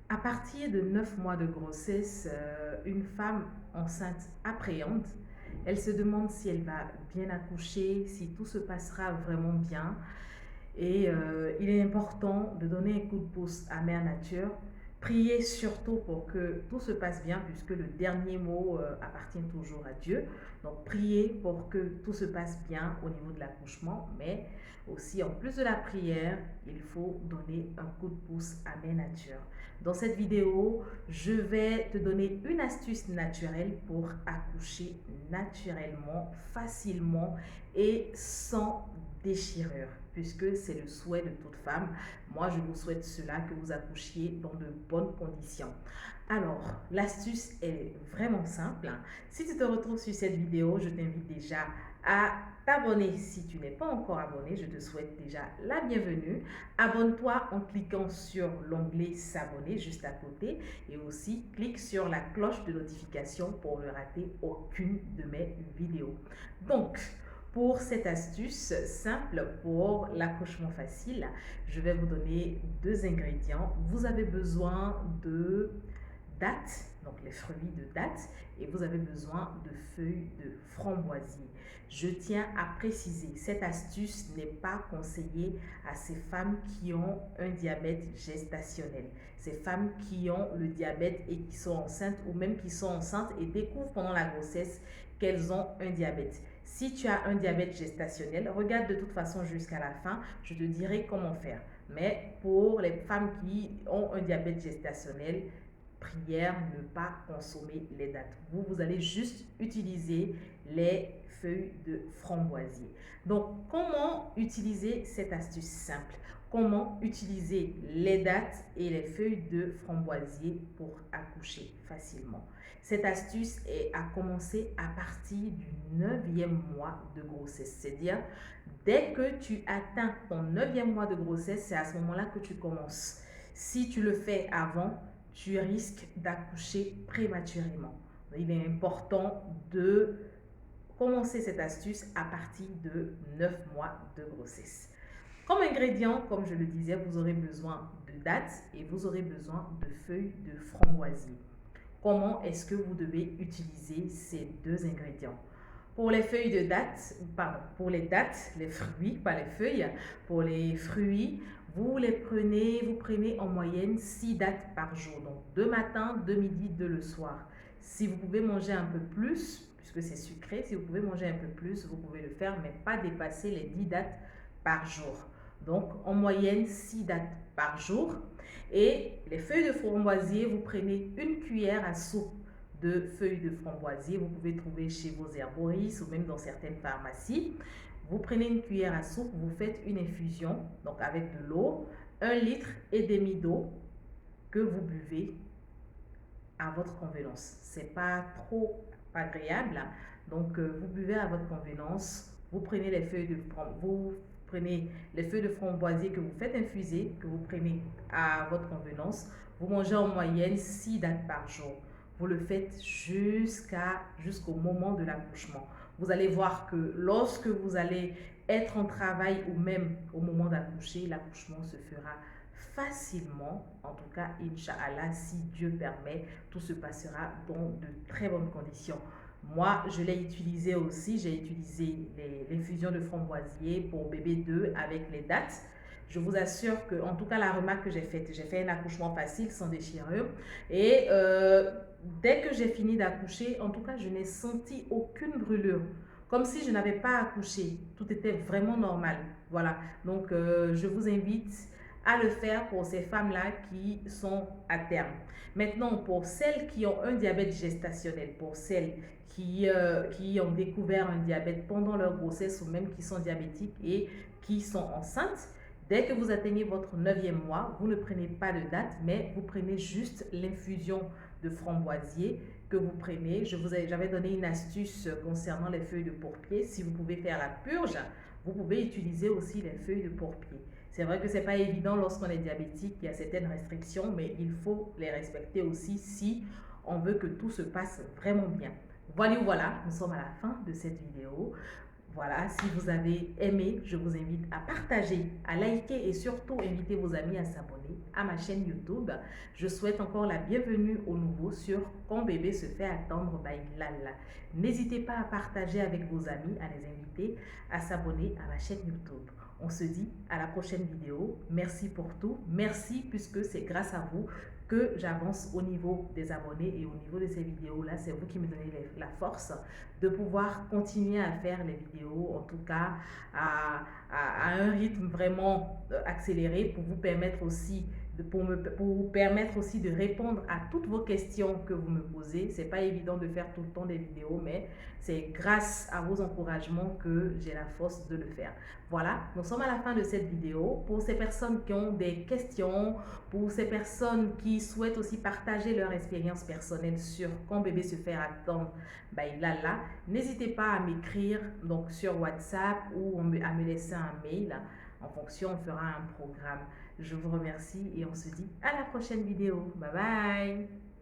À partir de 9 mois de grossesse, une femme enceinte appréhende. Elle se demande si elle va bien accoucher, si tout se passera vraiment bien. Et il est important de donner un coup de pouce à Mère Nature. Priez surtout pour que tout se passe bien, puisque le dernier mot appartient toujours à Dieu. Donc priez pour que tout se passe bien au niveau de l'accouchement, mais aussi en plus de la prière, il faut donner un coup de pouce à Mère Nature. Dans cette vidéo, je vais te donner une astuce naturelle pour accoucher naturellement, facilement et sans déchirure, puisque c'est le souhait de toute femme. Moi, je vous souhaite cela, que vous accouchiez dans de bonnes conditions. Alors, l'astuce est vraiment simple. Si tu te retrouves sur cette vidéo, je t'invite déjà à t'abonner. Si tu n'es pas encore abonné, je te souhaite déjà la bienvenue. Abonne-toi en cliquant sur l'onglet s'abonner juste à côté et aussi clique sur la cloche de notification pour ne rater aucune de mes vidéos. Donc, pour cette astuce simple pour l'accouchement facile, je vais vous donner deux ingrédients. Vous avez besoin de dattes, donc les fruits de dattes, et vous avez besoin de feuilles de framboisier. Je tiens à préciser, cette astuce n'est pas conseillée à ces femmes qui ont un diabète gestationnel. Ces femmes qui ont le diabète et qui sont enceintes, ou même qui sont enceintes et découvrent pendant la grossesse qu'elles ont un diabète. Si tu as un diabète gestationnel, regarde de toute façon jusqu'à la fin, je te dirai comment faire. Mais pour les femmes qui ont un diabète gestationnel, prière, ne pas consommer les dattes. Vous allez juste utiliser les feuilles de framboisier. Donc, comment utiliser cette astuce simple? Comment utiliser les dattes et les feuilles de framboisier pour accoucher facilement? Cette astuce est à commencer à partir du 9e mois de grossesse. C'est-à-dire, dès que tu atteins ton 9e mois de grossesse, c'est à ce moment-là que tu commences. Si tu le fais avant, tu risques d'accoucher prématurément. Il est important de commencer cette astuce à partir de 9 mois de grossesse. Comme ingrédient, comme je le disais, vous aurez besoin de dattes et vous aurez besoin de feuilles de framboisier. Comment est-ce que vous devez utiliser ces deux ingrédients? Pour les feuilles de dattes, pardon, pour les dattes, les fruits, pas les feuilles, pour les fruits, vous prenez en moyenne 6 dattes par jour. Donc 2 matins, 2 midi, 2 le soir. Si vous pouvez manger un peu plus, puisque c'est sucré, si vous pouvez manger un peu plus, vous pouvez le faire, mais pas dépasser les 10 dattes par jour. Donc en moyenne 6 dattes par jour. Et les feuilles de framboisier, vous prenez une cuillère à soupe de feuilles de framboisier. Vous pouvez trouver chez vos herboristes ou même dans certaines pharmacies. Vous prenez une cuillère à soupe, vous faites une infusion, donc avec de l'eau, 1,5 litre d'eau que vous buvez à votre convenance. C'est pas trop agréable, donc vous buvez à votre convenance. Vous prenez les feuilles de framboisier que vous faites infuser, que vous prenez à votre convenance. Vous mangez en moyenne 6 dates par jour. Vous le faites jusqu'au moment de l'accouchement. Vous allez voir que lorsque vous allez être en travail ou même au moment d'accoucher, l'accouchement se fera facilement. En tout cas, Inch'Allah, si Dieu permet, tout se passera dans de très bonnes conditions. Moi, je l'ai utilisé aussi. J'ai utilisé l'infusion de framboisier pour bébé 2 avec les dattes. Je vous assure que, en tout cas, la remarque que j'ai fait un accouchement facile, sans déchirure. Et dès que j'ai fini d'accoucher, en tout cas, je n'ai senti aucune brûlure. Comme si je n'avais pas accouché. Tout était vraiment normal. Voilà. Donc, je vous invite à le faire pour ces femmes-là qui sont à terme. Maintenant, pour celles qui ont un diabète gestationnel, pour celles qui ont découvert un diabète pendant leur grossesse ou même qui sont diabétiques et qui sont enceintes, dès que vous atteignez votre 9e mois, vous ne prenez pas de date, mais vous prenez juste l'infusion de framboisier que vous prenez. J'avais donné une astuce concernant les feuilles de pourpier. Si vous pouvez faire la purge, vous pouvez utiliser aussi les feuilles de pourpier. C'est vrai que ce n'est pas évident lorsqu'on est diabétique, il y a certaines restrictions, mais il faut les respecter aussi si on veut que tout se passe vraiment bien. Voilà, nous sommes à la fin de cette vidéo. Voilà, si vous avez aimé, je vous invite à partager, à liker et surtout inviter vos amis à s'abonner à ma chaîne YouTube. Je souhaite encore la bienvenue aux nouveaux sur Quand bébé se fait attendre by Lala. N'hésitez pas à partager avec vos amis, à les inviter à s'abonner à ma chaîne YouTube. On se dit à la prochaine vidéo. Merci pour tout. Merci puisque c'est grâce à vous que j'avance au niveau des abonnés et au niveau de ces vidéos-là. C'est vous qui me donnez la force de pouvoir continuer à faire les vidéos, en tout cas à un rythme vraiment accéléré pour vous permettre aussi pour vous permettre aussi de répondre à toutes vos questions que vous me posez. C'est pas évident de faire tout le temps des vidéos, mais c'est grâce à vos encouragements que j'ai la force de le faire. Voilà, nous sommes à la fin de cette vidéo. Pour ces personnes qui ont des questions, pour ces personnes qui souhaitent aussi partager leur expérience personnelle sur Quand bébé se fait attendre by Lala, n'hésitez pas à m'écrire donc sur WhatsApp ou à me laisser un mail. En fonction, on fera un programme. Je vous remercie et on se dit à la prochaine vidéo. Bye bye.